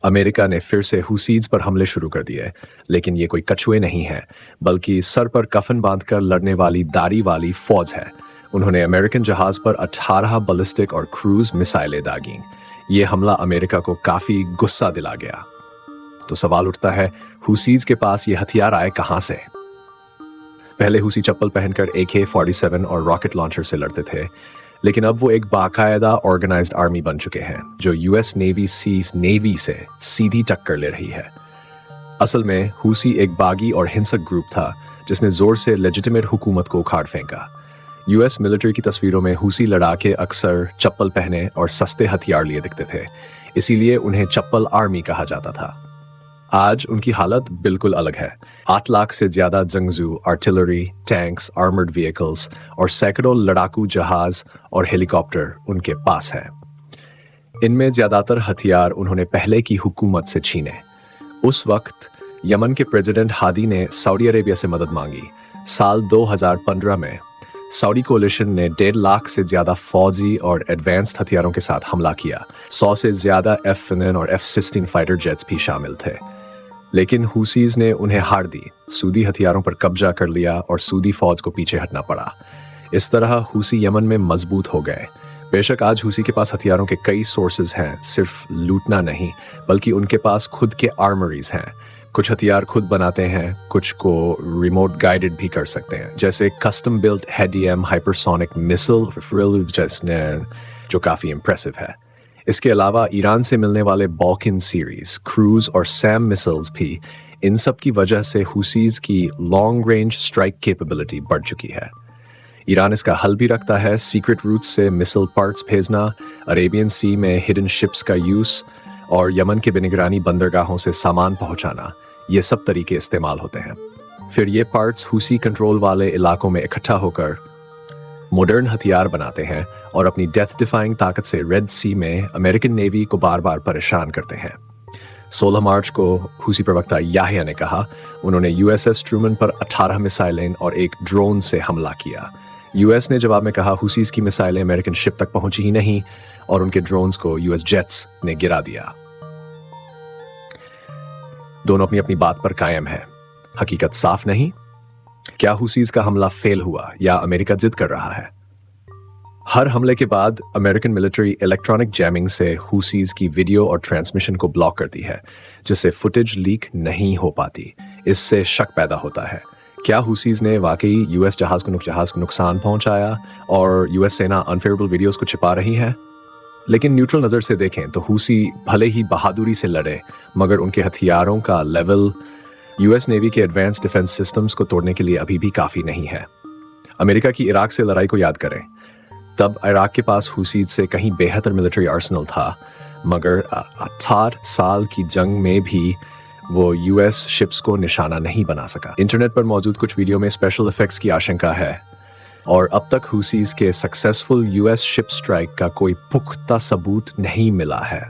America ने फिर से हुसीज पर हमले शुरू कर दिए, लेकिन ये कोई कछुए नहीं है, बल्कि सर पर कफन बांधकर लड़ने वाली दाढ़ी वाली फौज है। उन्होंने अमेरिकन जहाज पर 18 बैलिस्टिक और क्रूज मिसाइलें दागीं। ये हमला अमेरिका को काफी गुस्सा दिला गया। तो सवाल उठता है, हुसीज के पास ये हथियार आए कहां से? पहले हुसी चप्पल पहनकर AK-47 और रॉकेट लॉन्चर से लड़ते थे, लेकिन अब वो एक बाकायदा ऑर्गेनाइज्ड आर्मी बन चुके हैं जो यूएस नेवी नेवी से सीधी टक्कर ले रही है। असल में हुसी एक बागी और हिंसक ग्रुप था जिसने जोर से लेजिटिमेट हुकूमत को उखाड़ फेंका। यूएस मिलिट्री की तस्वीरों में हुसी लड़ाके अक्सर चप्पल पहने और सस्ते हथियार लिए दिखते थे, इसीलिए उन्हें चप्पल आर्मी कहा जाता था। आज उनकी हालत बिल्कुल अलग है। 8 लाख से ज्यादा जंगजू, आर्टिलरी, टैंक्स, आर्मर्ड व्हीकल्स और सैकड़ों लड़ाकू जहाज और हेलीकॉप्टर उनके पास है। इनमें ज्यादातर हथियार उन्होंने पहले की हुकूमत से छीने। उस वक्त यमन के प्रेसिडेंट हादी ने सऊदी अरेबिया से मदद मांगी। साल 2015 में सऊदी कोलिशन ने 1.5 लाख से ज्यादा फौजी और एडवांस्ड हथियारों के साथ हमला किया। 100 से ज्यादा F-15 और F-16 फाइटर जेट्स भी शामिल थे। लेकिन हुसीज ने उन्हें हार दी, सूदी हथियारों पर कब्जा कर लिया और सूदी फौज को पीछे हटना पड़ा। इस तरह हुसी यमन में मजबूत हो गए। बेशक आज हुसी के पास हथियारों के कई सोर्सेज हैं, सिर्फ लूटना नहीं बल्कि उनके पास खुद के आर्मरीज हैं। कुछ हथियार खुद बनाते हैं, कुछ को रिमोट गाइडेड भी कर सकते हैं, जैसे कस्टम बिल्ट हेडियम हाइपरसोनिक मिसाइल जो काफी इंप्रेसिव है। इसके अलावा ईरान से मिलने वाले बॉल्किन सीरीज, क्रूज और सैम मिसाइल्स भी, इन सब की वजह से हुसीज की लॉन्ग रेंज स्ट्राइक कैपेबिलिटी बढ़ चुकी है। ईरान इसका हल भी रखता है, सीक्रेट रूट्स से मिसाइल पार्ट्स भेजना, अरेबियन सी में हिडन शिप्स का यूज और यमन के बेनिगरानी बंदरगाहों से सामान पहुंचाना, ये सब तरीके इस्तेमाल होते हैं। फिर ये पार्ट्स हुसी कंट्रोल वाले इलाकों में इकट्ठा होकर मॉडर्न हथियार बनाते हैं और अपनी डेथ डिफाइंग ताकत से रेड सी में अमेरिकन नेवी को बार बार परेशान करते हैं। 16 मार्च को हुसी प्रवक्ता याहिया ने कहा उन्होंने USS ट्रूमन पर 18 मिसाइलें और एक ड्रोन से हमला किया। यूएस ने जवाब में कहा हुसीज की मिसाइलें अमेरिकन शिप तक पहुंची ही नहीं और उनके ड्रोन्स को यूएस जेट्स ने गिरा दिया। दोनों अपनी अपनी बात पर कायम है। हकीकत साफ नहीं। क्या हुसीज का हमला फेल हुआ या अमेरिका जिद कर रहा है? हर हमले के बाद अमेरिकन मिलिट्री इलेक्ट्रॉनिक जैमिंग से हुसीज की वीडियो और ट्रांसमिशन को ब्लॉक करती है, जिससे फुटेज लीक नहीं हो पाती। इससे शक पैदा होता है, क्या हुसीज ने वाकई यूएस जहाज को नुकसान पहुंचाया और यूएस सेना अनफेवरेबल वीडियोस को छिपा रही है? लेकिन न्यूट्रल नजर से देखें तो हुसी भले ही बहादुरी से लड़े, मगर उनके हथियारों का लेवल यूएस नेवी के एडवांस डिफेंस सिस्टम्स को तोड़ने के लिए अभी भी काफी नहीं है। अमेरिका की इराक से लड़ाई को याद करें, तब इराक के पास हुसीज से कहीं बेहतर मिलिट्री आर्सेनल था, मगर 60 साल की जंग में भी वो यूएस शिप्स को निशाना नहीं बना सका। इंटरनेट पर मौजूद कुछ वीडियो में स्पेशल इफेक्ट्स की आशंका है और अब तक हुसीज के सक्सेसफुल यूएस शिप स्ट्राइक का कोई पुख्ता सबूत नहीं मिला है।